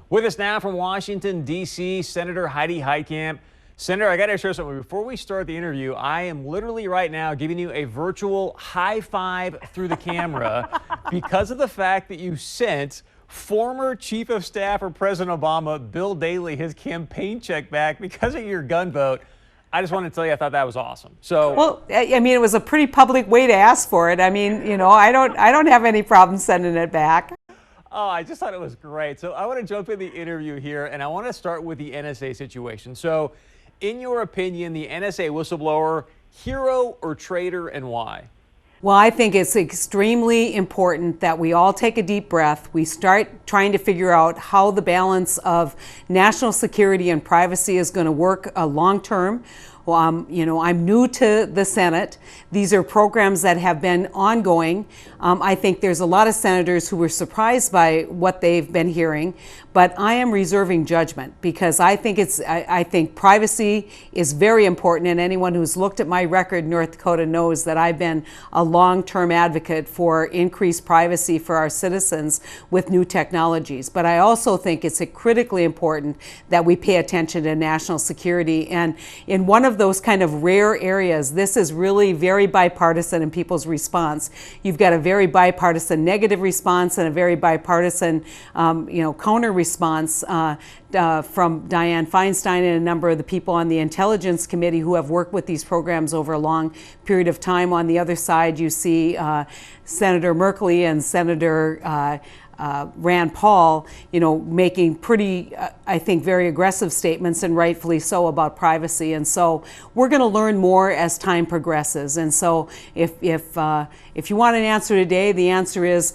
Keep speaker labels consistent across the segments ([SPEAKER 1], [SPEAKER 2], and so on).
[SPEAKER 1] With us now from Washington, D.C., Senator Heidi Heitkamp. Senator, I got to share something. Before we start the interview, I am literally right now giving you a virtual high five through the camera because of the fact that you sent former Chief of Staff for President Obama, Bill Daley, his campaign check back because of your gun vote. I just wanted to tell you I thought that was awesome.
[SPEAKER 2] Well, I mean, it was a pretty public way to ask for it. I mean, you know, I don't have any problem sending it back.
[SPEAKER 1] Oh, I just thought it was great. So I want to jump in the interview here, and I want to start with the NSA situation. So in your opinion, the NSA whistleblower, hero or traitor, and why?
[SPEAKER 2] Well, I think it's extremely important that we all take a deep breath. We start trying to figure out how the balance of national security and privacy is going to work long term. You know, I'm new to the Senate. These are programs that have been ongoing. I think there's a lot of senators who were surprised by what they've been hearing, but I am reserving judgment because I think privacy is very important, and anyone who's looked at my record in North Dakota knows that I've been a long-term advocate for increased privacy for our citizens with new technologies. But I also think it's critically important that we pay attention to national security, and in one of those kind of rare areas, this is really very bipartisan in people's response. You've got a very bipartisan negative response and a very bipartisan, counter response from Dianne Feinstein and a number of the people on the Intelligence Committee who have worked with these programs over a long period of time. On the other side, you see Senator Merkley and Senator Rand Paul, making pretty, I think, very aggressive statements, and rightfully so, about privacy. And so we're going to learn more as time progresses. And so if you want an answer today, the answer is,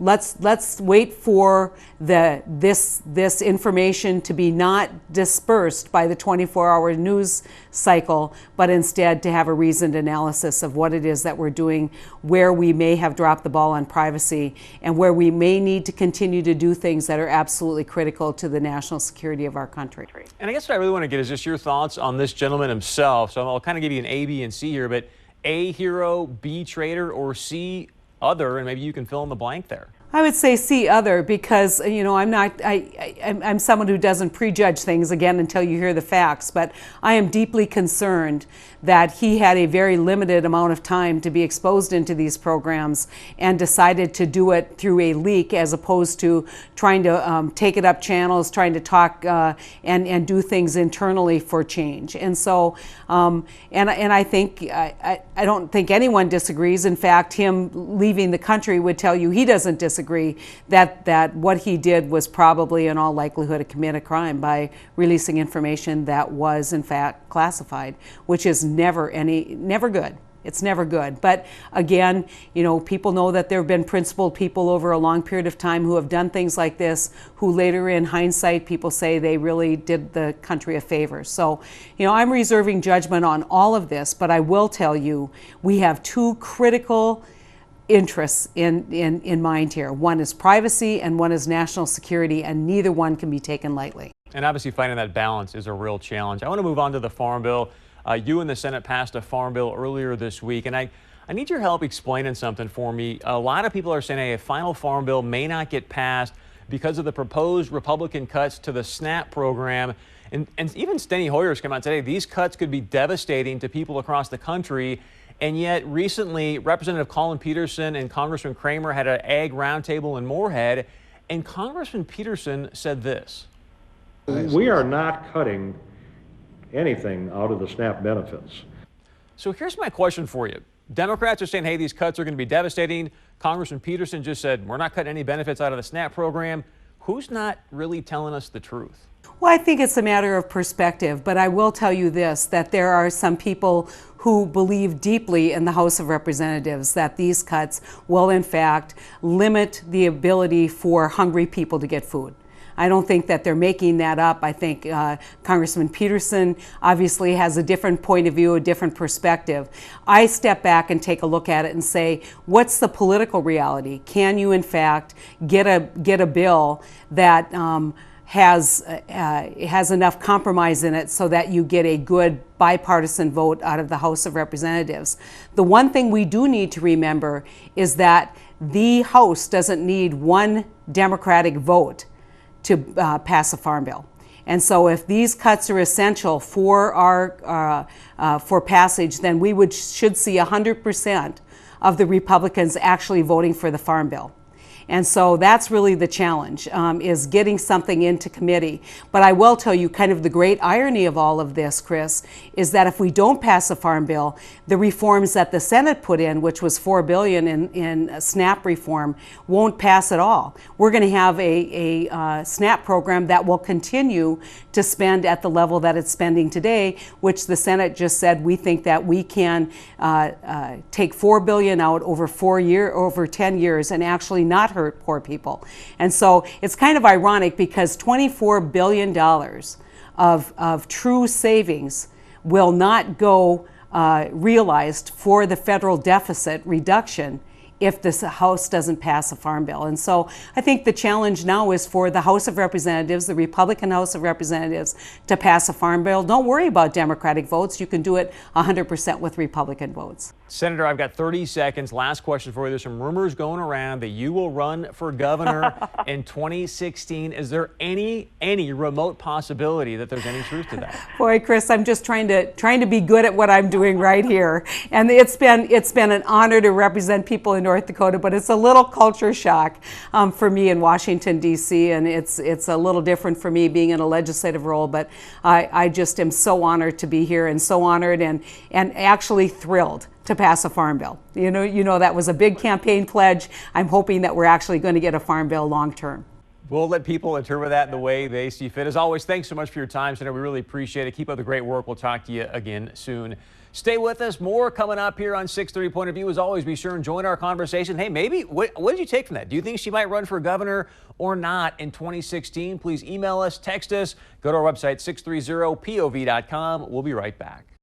[SPEAKER 2] let's wait for this information to be not dispersed by the 24-hour news cycle, but instead to have a reasoned analysis of what it is that we're doing, where we may have dropped the ball on privacy, and where we may need to continue to do things that are absolutely critical to the national security of our country.
[SPEAKER 1] And I guess what I really want to get is just your thoughts on this gentleman himself. So I'll kind of give you an A, B, and C here, but A, hero, B, traitor, or C, other, and maybe you can fill in the blank there.
[SPEAKER 2] I would say C, other, because I'm someone who doesn't prejudge things again until you hear the facts, but I am deeply concerned that he had a very limited amount of time to be exposed into these programs and decided to do it through a leak as opposed to trying to take it up channels, trying to talk and do things internally for change. And so, and I think, I don't think anyone disagrees. In fact, him leaving the country would tell you he doesn't disagree that what he did was probably in all likelihood to commit a crime by releasing information that was in fact classified, which is never good. It's never good. But again, people know that there have been principled people over a long period of time who have done things like this, who later in hindsight, people say they really did the country a favor. So, I'm reserving judgment on all of this, but I will tell you, we have two critical interests in mind here. One is privacy and one is national security, and neither one can be taken lightly.
[SPEAKER 1] And obviously finding that balance is a real challenge. I want to move on to the Farm Bill. You and the Senate passed a Farm Bill earlier this week, and I need your help explaining something for me. A lot of people are saying, hey, a final Farm Bill may not get passed because of the proposed Republican cuts to the SNAP program. And even Steny Hoyer's come out today. These cuts could be devastating to people across the country. And yet recently, Representative Colin Peterson and Congressman Kramer had an ag roundtable in Moorhead, and Congressman Peterson said this.
[SPEAKER 3] We are not cutting anything out of the SNAP benefits.
[SPEAKER 1] So here's my question for you. Democrats are saying, hey, these cuts are going to be devastating. Congressman Peterson just said, we're not cutting any benefits out of the SNAP program. Who's not really telling us the truth?
[SPEAKER 2] Well, I think it's a matter of perspective, but I will tell you this, that there are some people who believe deeply in the House of Representatives that these cuts will, in fact, limit the ability for hungry people to get food. I don't think that they're making that up. I think Congressman Peterson obviously has a different point of view, a different perspective. I step back and take a look at it and say, what's the political reality? Can you, in fact, get a bill that has enough compromise in it so that you get a good bipartisan vote out of the House of Representatives? The one thing we do need to remember is that the House doesn't need one Democratic vote to pass a farm bill. And so if these cuts are essential for our for passage, then we should see 100% of the Republicans actually voting for the farm bill. And so that's really the challenge, is getting something into committee. But I will tell you, kind of the great irony of all of this, Chris, is that if we don't pass a farm bill, the reforms that the Senate put in, which was $4 billion in SNAP reform, won't pass at all. We're going to have a SNAP program that will continue to spend at the level that it's spending today, which the Senate just said we think that we can take $4 billion out over 10 years and actually not hurt poor people. And so it's kind of ironic because $24 billion of true savings will not go realized for the federal deficit reduction if this House doesn't pass a farm bill. And so I think the challenge now is for the House of Representatives, the Republican House of Representatives, to pass a farm bill. Don't worry about Democratic votes. You can do it 100% with Republican votes.
[SPEAKER 1] Senator, I've got 30 seconds. Last question for you. There's some rumors going around that you will run for governor in 2016. Is there any remote possibility that there's any truth to that?
[SPEAKER 2] Boy, Chris, I'm just trying to be good at what I'm doing right here. And it's been an honor to represent people in North Dakota, but it's a little culture shock for me in Washington, D.C., and it's a little different for me being in a legislative role, but I just am so honored to be here and so honored and actually thrilled to pass a farm bill. You know that was a big campaign pledge. I'm hoping that we're actually going to get a farm bill long term.
[SPEAKER 1] We'll let people interpret that in the way they see fit. As always, thanks so much for your time, Senator. We really appreciate it. Keep up the great work. We'll talk to you again soon. Stay with us. More coming up here on 630 Point of View. As always, be sure and join our conversation. Hey, maybe, what did you take from that? Do you think she might run for governor or not in 2016? Please email us, text us, go to our website, 630pov.com. We'll be right back.